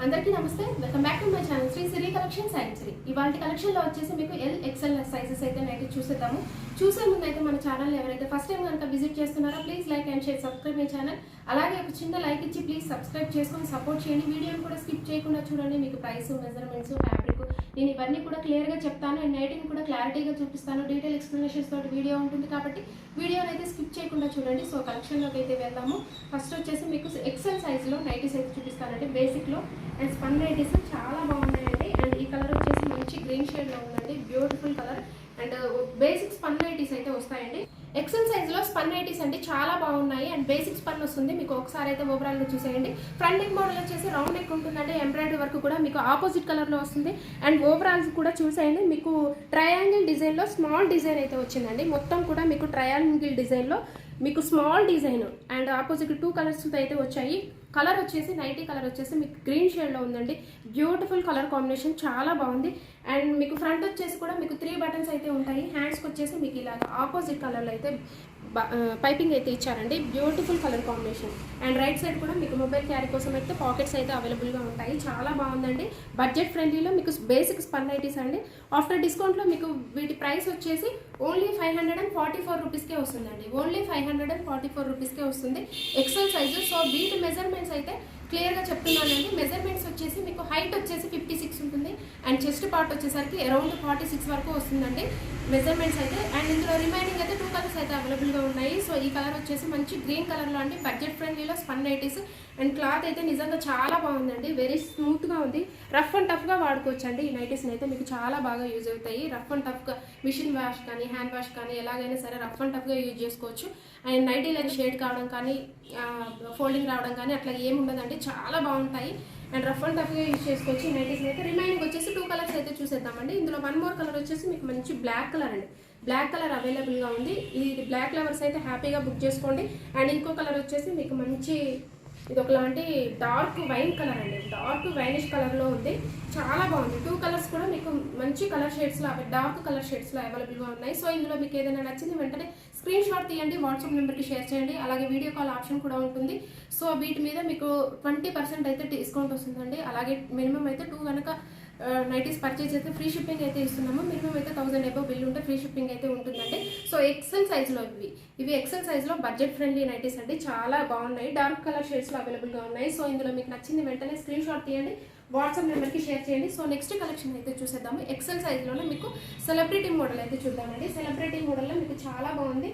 అందరికీ నమస్తే, welcome back to my channel Sri Siri collections and Sri. ఇవాళ కలెక్షన్లో వచ్చేసి మీకు ఎల్ ఎక్స్ఎల్ సైజెస్ అయితే నైట్ చూసేద్దాము. చూసే ముందు అయితే మన ఛానల్ ఎవరైతే ఫస్ట్ టైం కనుక విజిట్ చేస్తున్నారో please like and share, subscribe my channel. అలాగే ఒక చిన్న లైక్ ఇచ్చి ప్లీజ్ సబ్స్క్రైబ్ చేసుకొని సపోర్ట్ చేయండి. వీడియోని కూడా స్కిప్ చేయకుండా చూడండి. మీకు ప్రైస్, మెజర్మెంట్స్, ఫ్యాబ్రిక్ నేను ఇవన్నీ కూడా క్లియర్గా చెప్తాను అండ్ నైటింగ్ కూడా క్లారిటీగా చూపిస్తాను. డీటెయిల్ ఎక్స్ప్లెనేషన్స్ తోటి వీడియో ఉంటుంది కాబట్టి వీడియోని అయితే స్కిప్ చేయకుండా చూడండి. సో కలెక్షన్లోకి అయితే వెళ్దాము. ఫస్ట్ వచ్చేసి మీకు ఎక్స్ఎల్ సైజ్లో నైటీస్ అయితే చూపిస్తానండి. బేసిక్లో అండ్ స్పన్ నైటీస్ చాలా బాగున్నాయండి. అండ్ ఈ కలర్ వచ్చేసి మంచి గ్రీన్ షేడ్లో ఉందండి, beautiful colour. And basic spun nighties అయితే వస్తాయండి. ఎక్సెల్ సైజ్లో స్పన్ నైటీస్ అండి చాలా బాగున్నాయి. అండ్ బేసిక్ స్పన్ వస్తుంది. మీకు ఒకసారి అయితే ఓవరాల్గా చూసేయండి. ఫ్రంట్ నెక్ మోడల్ వచ్చేసి రౌండ్ నెక్ ఉంటుందండి. ఎంబ్రాయిడరీ వర్క్ కూడా మీకు ఆపోజిట్ కలర్లో వస్తుంది. అండ్ ఓవరాల్స్ కూడా చూసేయండి. మీకు ట్రయాంగిల్ డిజైన్లో స్మాల్ డిజైన్ అయితే వచ్చిందండి. మొత్తం కూడా మీకు ట్రయాంగిల్ డిజైన్లో మీకు small design and opposite 2 colours అయితే వచ్చాయి. కలర్ వచ్చేసి నైటీ కలర్ వచ్చేసి మీకు గ్రీన్ షేడ్లో ఉందండి. బ్యూటిఫుల్ కలర్ కాంబినేషన్, చాలా బాగుంది. అండ్ మీకు ఫ్రంట్ వచ్చేసి కూడా మీకు 3 బటన్స్ అయితే ఉంటాయి. హ్యాండ్స్కి వచ్చేసి మీకు ఇలా ఆపోజిట్ కలర్లో అయితే పైపింగ్ అయితే ఇచ్చారండి. Beautiful colour combination. And right side కూడా మీకు మొబైల్ క్యారీ కోసం అయితే పాకెట్స్ అయితే అవైలబుల్గా ఉంటాయి. చాలా బాగుందండి. బడ్జెట్ ఫ్రెండ్లీలో మీకు బేసిక్ స్పన్ నైటీస్ అండి. ఆఫ్టర్ డిస్కౌంట్లో మీకు వీటి ప్రైస్ వచ్చేసి ఓన్లీ 544 రూపీస్కే వస్తుందండి. ఓన్లీ 544 రూపీస్కే వస్తుంది ఎక్సెల్ సైజు. సో వీటి మెజర్మెంట్స్ అయితే క్లియర్గా చెప్తున్నానండి. మెజర్మెంట్స్ వచ్చేసి మీకు హైట్ వచ్చేసి 56 ఉంటుంది అండ్ చెస్ట్ పార్ట్ వచ్చేసరికి అరౌండ్ 46 వరకు వస్తుందండి మెజర్మెంట్స్ అయితే. అండ్ ఇందులో రిమైనింగ్ అయితే 2 కలర్స్ అయితే అవైలబుల్గా ఉన్నాయి. సో ఈ కలర్ వచ్చేసి మంచి గ్రీన్ కలర్లో అండి. బడ్జెట్ ఫ్రెండ్లీలో స్పన్ నైటీస్. అండ్ క్లాత్ అయితే నిజంగా చాలా బాగుందండి. వెరీ స్మూత్గా ఉంది. రఫ్ అండ్ టఫ్గా వాడుకోవచ్చు అండి. ఈ నైటీస్ని అయితే మీకు చాలా బాగా యూజ్ అవుతాయి. రఫ్ అండ్ టఫ్గా మిషన్ వాష్ కానీ హ్యాండ్ వాష్ కానీ ఎలాగైనా సరే రఫ్ అండ్ టఫ్గా యూజ్ చేసుకోవచ్చు. అండ్ నైటీలు అది షేడ్ కావడం కానీ ఫోల్డింగ్ రావడం కానీ అట్లా ఏమి ఉండదండి. చాలా బాగుంటాయి అండ్ రఫ్ అండ్ టఫ్గా యూజ్ చేసుకోవచ్చు. ఈ నైటీస్ అయితే రిమైనింగ్ వచ్చేసి 2 కలర్స్ అయితే చూసేద్దామండి. ఇందులో 1 మోర్ కలర్ వచ్చేసి మీకు మంచి బ్లాక్ కలర్ అండి. బ్లాక్ కలర్ అవైలబుల్గా ఉంది. ఇది బ్లాక్ లవర్స్ అయితే హ్యాపీగా బుక్ చేసుకోండి. అండ్ ఇంకో కలర్ వచ్చేసి మీకు మంచి ఇది ఒకలాంటి డార్క్ వైన్ కలర్ అండి. డార్క్ వైనిష్ కలర్లో ఉంది. చాలా బాగుంది. 2 కలర్స్ కూడా మీకు మంచి కలర్ షేడ్స్లో డార్క్ కలర్ షేడ్స్లో అవైలబుల్గా ఉన్నాయి. సో ఇందులో మీకు ఏదైనా నచ్చింది వెంటనే స్క్రీన్ షాట్ తీయండి, వాట్సాప్ నెంబర్కి షేర్ చేయండి. అలాగే వీడియో కాల్ ఆప్షన్ కూడా ఉంటుంది. సో వీటి మీద మీకు 20% అయితే డిస్కౌంట్ వస్తుందండి. అలాగే మినిమం అయితే 2 కనుక నైటీస్ పర్చేజ్ అయితే ఫ్రీ షిప్పింగ్ అయితే ఇస్తున్నాము. మినిమం అయితే 1000 అబౌవ్ బిల్ ఉంటే ఫ్రీ షిప్పింగ్ అయితే ఉంటుందండి. సో ఎక్సెల్ సైజ్లో ఇవి ఎక్సెల్ సైజ్లో బడ్జెట్ ఫ్రెండ్లీ నైటీస్ అండి. చాలా బాగున్నాయి. డార్క్ కలర్ షేడ్స్లో అవైలబుల్గా ఉన్నాయి. సో ఇందులో మీకు నచ్చింది వెంటనే స్క్రీన్ షాట్ తీయండి, వాట్సాప్ నెంబర్కి షేర్ చేయండి. సో నెక్స్ట్ కలెక్షన్ అయితే చూసేద్దాము. ఎక్సెల్ సైజ్లోనే మీకు సెలబ్రిటీ మోడల్ అయితే చూద్దామండి. సెలబ్రిటీ మోడల్లో మీకు చాలా బాగుంది.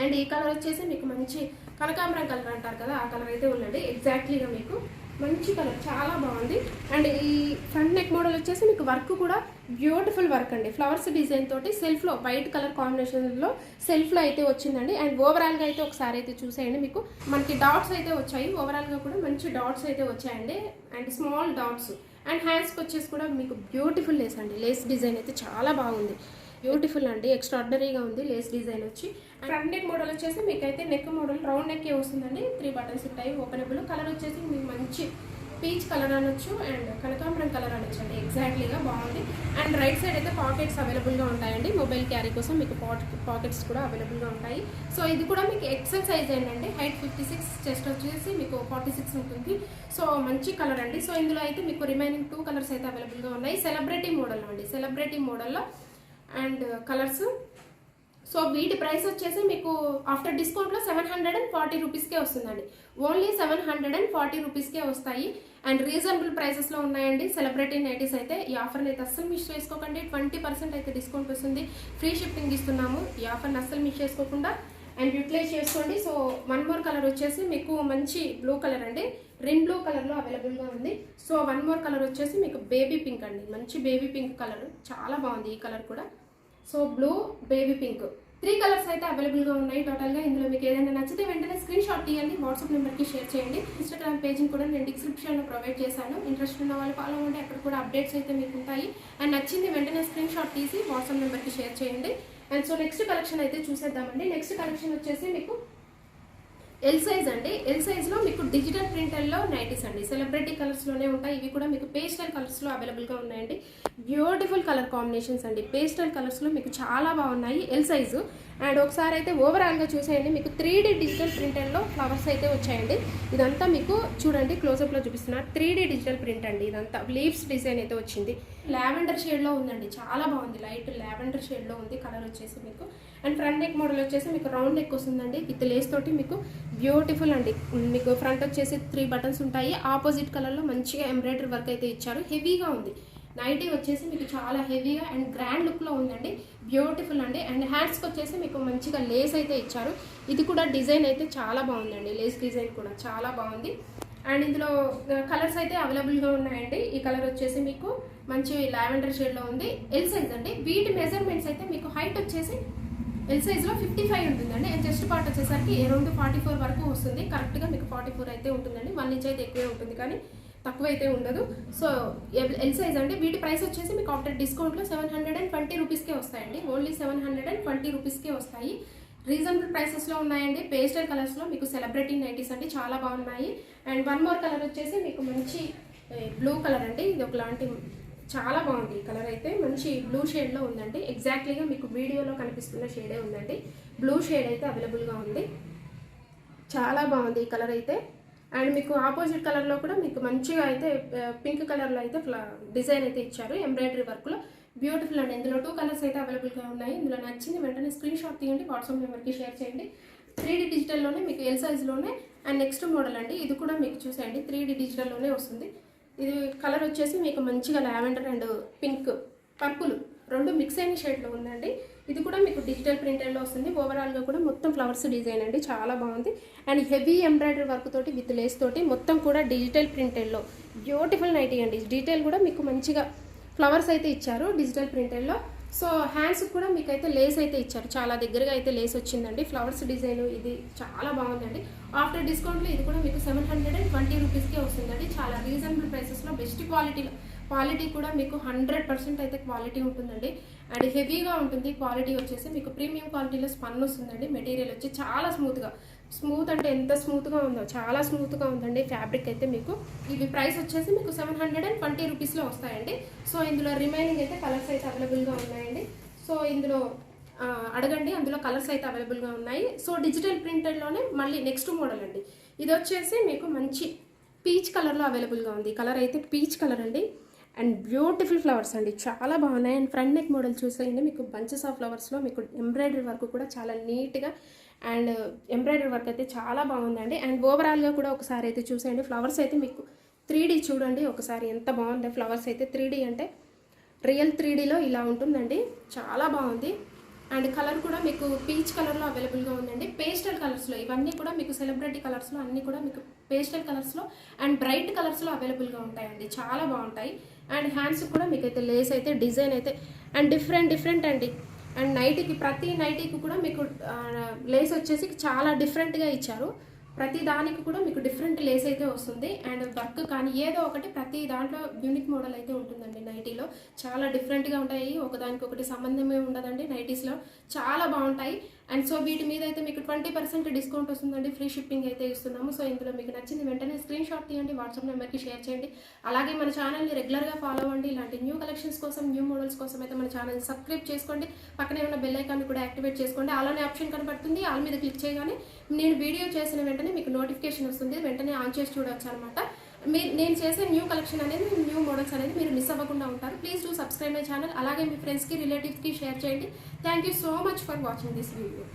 అండ్ ఈ కలర్ వచ్చేసి మీకు మంచి కనకాంబరం కలర్ అంటారు కదా, ఆ కలర్ అయితే ఉందండి. ఎగ్జాక్ట్లీగా మీకు మంచి కలర్, చాలా బాగుంది. అండ్ ఈ ఫ్రంట్ నెక్ మోడల్ వచ్చేసి మీకు వర్క్ కూడా బ్యూటిఫుల్ వర్క్ అండి. ఫ్లవర్స్ డిజైన్ తోటి సెల్ఫ్లో వైట్ కలర్ కాంబినేషన్లో సెల్ఫ్లో అయితే వచ్చిందండి. అండ్ ఓవరాల్గా అయితే ఒకసారి అయితే చూసేయండి. మీకు మనకి డాట్స్ అయితే వచ్చాయి. ఓవరాల్గా కూడా మంచి డాట్స్ అయితే వచ్చాయండి. And small dots. అండ్ హ్యాండ్స్కి వచ్చేసి కూడా మీకు బ్యూటిఫుల్ లేస్ అండి. లేస్ డిజైన్ అయితే చాలా బాగుంది. బ్యూటిఫుల్ అండి. ఎక్స్ట్రాడినరీగా ఉంది లేస్ డిజైన్ వచ్చి. ఫ్రంట్ నెక్ మోడల్ వచ్చేసి మీకైతే నెక్ మోడల్ రౌండ్ నెక్ వస్తుందండి. 3 బటన్స్ ఉంటాయి ఓపెనబుల్. కలర్ వచ్చేసి మీకు మంచి పీచ్ కలర్ అనొచ్చు అండ్ కనకాంబరం కలర్ అనొచ్చు అండి. ఎగ్జాక్ట్లీగా బాగుంది. అండ్ రైట్ సైడ్ అయితే పాకెట్స్ అవైలబుల్గా ఉంటాయండి. మొబైల్ క్యారీ కోసం మీకు పాకెట్స్ కూడా అవైలబుల్గా ఉంటాయి. సో ఇది కూడా మీకు ఎక్సెల్ సైజ్ ఏంటండి. హైట్ 56, చెస్ట్ వచ్చేసి మీకు 46 ఉంటుంది. సో మంచి కలర్ అండి. సో ఇందులో అయితే మీకు రిమైనింగ్ 2 కలర్స్ అయితే అవైలబుల్గా ఉన్నాయి. సెలబ్రిటీ మోడల్లో అండి. సెలబ్రిటీ మోడల్లో అండ్ కలర్స్. సో వీటి ప్రైస్ వచ్చేసి మీకు ఆఫ్టర్ డిస్కౌంట్లో 740 రూపీస్కే వస్తుందండి. ఓన్లీ 740 రూపీస్కే వస్తాయి. అండ్ రీజనబుల్ ప్రైసెస్లో ఉన్నాయండి సెలబ్రిటీ నైటీస్ అయితే. ఈ ఆఫర్ని అయితే అస్సలు మిస్ చేసుకోకండి. 20% అయితే డిస్కౌంట్ వస్తుంది. ఫ్రీ షిప్పింగ్ ఇస్తున్నాము. ఈ ఆఫర్ని అస్సలు మిస్ చేసుకోకుండా అండ్ యూటిలైజ్ చేసుకోండి. సో 1 మోర్ కలర్ వచ్చేసి మీకు మంచి బ్లూ కలర్ అండి. రిన్ బ్లూ కలర్లో అవైలబుల్గా ఉంది. సో 1 మోర్ కలర్ వచ్చేసి మీకు బేబీ పింక్ అండి. మంచి బేబీ పింక్ కలర్, చాలా బాగుంది ఈ కలర్ కూడా. So blue, baby pink 3 colours అయితే అవైలబుల్గా ఉన్నాయి టోటల్గా. ఇందులో మీకు ఏదైనా నచ్చితే వెంటనే స్క్రీన్ షాట్ తీయండి, వాట్సాప్ నెంబర్కి షేర్ చేయండి. ఇన్స్టాగ్రామ్ పేజ్ని కూడా నేను డిస్క్రిప్షన్లో ప్రొవైడ్ చేశాను. ఇంట్రెస్ట్ ఉన్న వాళ్ళు ఫాలో అవ్వండి. అక్కడ కూడా అప్డేట్స్ అయితే మీకు ఉంటాయి. అండ్ నచ్చింది వెంటనే స్క్రీన్ షాట్ తీసి వాట్సాప్ నెంబర్కి షేర్ చేయండి. అండ్ సో నెక్స్ట్ కలెక్షన్ అయితే చూసేద్దామండి. నెక్స్ట్ కలెక్షన్ వచ్చేసి మీకు ఎల్ సైజ్ అండి. ఎల్ సైజ్లో మీకు డిజిటల్ ప్రింటర్లో నైటీస్ అండి. సెలబ్రిటీ కలర్స్లోనే ఉంటాయి. ఇవి కూడా మీకు పేస్టల్ కలర్స్లో అవైలబుల్గా ఉన్నాయండి. బ్యూటిఫుల్ కలర్ కాంబినేషన్స్ అండి. పేస్టల్ కలర్స్లో మీకు చాలా బాగున్నాయి ఎల్ సైజు. అండ్ ఒకసారి అయితే ఓవరాల్గా చూసేయండి, మీకు 3D డిజిటల్ ప్రింటర్లో ఫ్లవర్స్ అయితే వచ్చాయండి. ఇదంతా మీకు చూడండి, క్లోజప్లో చూపిస్తున్నా 3D డిజిటల్ ప్రింట్ అండి. ఇదంతా లీవ్స్ డిజైన్ అయితే వచ్చింది. లావెండర్ షేడ్లో ఉందండి, చాలా బాగుంది. లైట్ లావెండర్ షేడ్లో ఉంది కలర్ వచ్చేసి మీకు. అండ్ ఫ్రంట్ నెక్ మోడల్ వచ్చేసి మీకు రౌండ్ నెక్ వస్తుందండి విత్ లేస్ తోటి. మీకు బ్యూటిఫుల్ అండి. మీకు ఫ్రంట్ వచ్చేసి 3 బటన్స్ ఉంటాయి. ఆపోజిట్ కలర్లో మంచిగా ఎంబ్రాయిడరీ వర్క్ అయితే ఇచ్చారు. హెవీగా ఉంది నైటీ వచ్చేసి మీకు, చాలా హెవీగా అండ్ గ్రాండ్ లుక్లో ఉందండి. బ్యూటిఫుల్ అండి. అండ్ హ్యాండ్స్కి వచ్చేసి మీకు మంచిగా లేస్ అయితే ఇచ్చారు. ఇది కూడా డిజైన్ అయితే చాలా బాగుందండి. లేస్ డిజైన్ కూడా చాలా బాగుంది. అండ్ ఇందులో కలర్స్ అయితే అవైలబుల్గా ఉన్నాయండి. ఈ కలర్ వచ్చేసి మీకు మంచి లావెండర్ షేడ్లో ఉంది. ఎల్ సైజ్ అండి. వీటి మెజర్మెంట్స్ అయితే మీకు హైట్ వచ్చేసి ఎల్ సైజ్లో 55 ఉంటుందండి. అండ్ చెస్ట్ పార్ట్ వచ్చేసరికి అరౌండ్ 44 వరకు వస్తుంది. కరెక్ట్గా మీకు 44 అయితే ఉంటుందండి. 1 ఇంచ్ అయితే ఎక్కువే ఉంటుంది, కానీ తక్కువ అయితే ఉండదు. సో ఎల్ సైజ్ అండి. వీటి ప్రైస్ వచ్చేసి మీకు ఆఫ్టర్ డిస్కౌంట్లో 720 రూపీస్కే వస్తాయండి. ఓన్లీ 720 రూపీస్కే వస్తాయి. రీజనబుల్ ప్రైసెస్లో ఉన్నాయండి. పేస్టల్ కలర్స్లో మీకు సెలబ్రిటీ నైటీస్ అండి, చాలా బాగున్నాయి. అండ్ వన్ మోర్ కలర్ వచ్చేసి మీకు మంచి బ్లూ కలర్ అండి. ఇది ఒకలాంటి చాలా బాగుంది. ఈ కలర్ అయితే మంచి బ్లూ షేడ్లో ఉందండి. ఎగ్జాక్ట్లీగా మీకు వీడియోలో కనిపిస్తున్న షేడే ఉందండి. బ్లూ షేడ్ అయితే అవైలబుల్గా ఉంది. చాలా బాగుంది ఈ కలర్ అయితే. అండ్ మీకు ఆపోజిట్ కలర్లో కూడా మీకు మంచిగా అయితే పింక్ కలర్లో అయితే డిజైన్ అయితే ఇచ్చారు ఎంబ్రాయిడరీ వర్క్లో. బ్యూటిఫుల్ అండి. ఇందులో 2 కలర్స్ అయితే అవైలబుల్గా ఉన్నాయి. ఇందులో నచ్చింది వెంటనే స్క్రీన్ షాట్ తీయండి, వాట్సాప్ నెంబర్కి షేర్ చేయండి. 3D డిజిటల్లోనే మీకు ఎల్ సైజ్లోనే. అండ్ నెక్స్ట్ మోడల్ అండి. ఇది కూడా మీకు చూసేయండి 3D డిజిటల్లోనే వస్తుంది. ఇది కలర్ వచ్చేసి మీకు మంచిగా లావెండర్ అండ్ పింక్ పర్పుల్ రెండు మిక్స్ అయిన షేడ్లో ఉందండి. ఇది కూడా మీకు డిజిటల్ ప్రింటర్లో వస్తుంది. ఓవరాల్గా కూడా మొత్తం ఫ్లవర్స్ డిజైన్ అండి, చాలా బాగుంది. అండ్ హెవీ ఎంబ్రాయిడరీ వర్క్ తోటి విత్ లేస్ తోటి మొత్తం కూడా డిజిటల్ ప్రింటర్లో బ్యూటిఫుల్ నైటీ అండి. డీటెయిల్ కూడా మీకు మంచిగా ఫ్లవర్స్ అయితే ఇచ్చారు డిజిటల్ ప్రింటర్లో. సో హ్యాండ్స్ కూడా మీకు అయితే లేస్ అయితే ఇచ్చారు, చాలా దగ్గరగా అయితే లేస్ వచ్చిందండి. ఫ్లవర్స్ డిజైన్ ఇది చాలా బాగుందండి. ఆఫ్టర్ డిస్కౌంట్లో ఇది కూడా మీకు 720 రూపీస్కే వస్తుందండి. చాలా రీజనబుల్ ప్రైసెస్లో బెస్ట్ క్వాలిటీలో. క్వాలిటీ కూడా మీకు 100% అయితే క్వాలిటీ ఉంటుందండి. అండ్ హెవీగా ఉంటుంది. క్వాలిటీ వచ్చేసి మీకు ప్రీమియం క్వాలిటీలో స్పన్ వస్తుందండి. మెటీరియల్ వచ్చి చాలా స్మూత్ అంటే ఎంత స్మూత్గా ఉందో, చాలా స్మూత్గా ఉందండి ఫ్యాబ్రిక్ అయితే మీకు. ఇవి ప్రైస్ వచ్చేసి మీకు 720 రూపీస్లో వస్తాయండి. సో ఇందులో రిమైనింగ్ అయితే కలర్స్ అయితే అవైలబుల్గా ఉన్నాయండి. సో ఇందులో అడగండి, అందులో కలర్స్ అయితే అవైలబుల్గా ఉన్నాయి. సో డిజిటల్ ప్రింటర్లోనే మళ్ళీ నెక్స్ట్ మోడల్ అండి. ఇది వచ్చేసి మీకు మంచి పీచ్ కలర్లో అవైలబుల్గా ఉంది. కలర్ అయితే పీచ్ కలర్ అండి. అండ్ బ్యూటిఫుల్ ఫ్లవర్స్ అండి, చాలా బాగున్నాయి. అండ్ ఫ్రంట్ నెక్ మోడల్ చూసేయండి, మీకు బంచెస్ ఆఫ్ ఫ్లవర్స్లో మీకు ఎంబ్రాయిడరీ వర్క్ కూడా చాలా నీట్గా అండ్ ఎంబ్రాయిడరీ వర్క్ అయితే చాలా బాగుందండి. అండ్ ఓవరాల్గా కూడా ఒకసారి అయితే చూసేయండి. ఫ్లవర్స్ అయితే మీకు 3D చూడండి ఒకసారి ఎంత బాగుంది. ఫ్లవర్స్ అయితే 3D అంటే రియల్ 3Dలో ఇలా ఉంటుందండి, చాలా బాగుంది. అండ్ కలర్ కూడా మీకు పీచ్ కలర్లో అవైలబుల్గా ఉందండి. పేస్టల్ కలర్స్లో ఇవన్నీ కూడా మీకు సెలబ్రిటీ కలర్స్లో అన్నీ కూడా మీకు పేస్టల్ కలర్స్లో అండ్ బ్రైట్ కలర్స్లో అవైలబుల్గా ఉంటాయండి, చాలా బాగుంటాయి. అండ్ హ్యాండ్స్ కూడా మీకు అయితే లేస్ అయితే డిజైన్ అయితే అండ్ డిఫరెంట్ అండి. అండ్ నైటీకి ప్రతి నైటీకి కూడా మీకు లేస్ వచ్చేసి చాలా డిఫరెంట్గా ఇచ్చారు. ప్రతి దానికి కూడా మీకు డిఫరెంట్ లేస్ అయితే వస్తుంది. అండ్ వర్క్ కానీ ఏదో ఒకటి ప్రతి దాంట్లో యూనిక్ మోడల్ అయితే ఉంటుందండి. నైటీలో చాలా డిఫరెంట్గా ఉంటాయి, ఒకదానికొకటి సంబంధమే ఉండదండి. నైటీస్లో చాలా బాగుంటాయి. అండ్ సో వీటి మీద అయితే మీకు 20% డిస్కౌంట్ వస్తుందండి. ఫ్రీ షిప్పింగ్ అయితే ఇస్తున్నాము. సో ఇందులో మీకు నచ్చింది వెంటనే స్క్రీన్ షాట్ తీయండి, వాట్సాప్ నెంబర్కి షేర్ చేయండి. అలాగే మన ఛానల్ని రెగ్యులర్గా ఫాలో అవ్వండి. ఇలాంటి న్యూ కలెక్షన్స్ కోసం, న్యూ మోడల్స్ కోసం అయితే మన ఛానల్ని సబ్స్క్రైబ్ చేసుకోండి. పక్కనే ఉన్న బెల్ ఐకాన్ని కూడా యాక్టివేట్ చేసుకోండి. అలానే ఆప్షన్ కనబడుతుంది, ఆల్ మీద క్లిక్ చేయగానే నేను వీడియో చేసిన వెంటనే మీకు నోటిఫికేషన్ వస్తుంది. వెంటనే ఆన్ చేసి చూడవచ్చు అనమాట. నేను చేసే న్యూ కలెక్షన్ అనేది, న్యూ మోడల్స్ అనేది మీరు మిస్ అవ్వకుండా ఉంటారు. Please do subscribe my channel. అలాగే మీ ఫ్రెండ్స్కి, రిలేటివ్స్కి షేర్ చేయండి. Thank you so much for watching this video.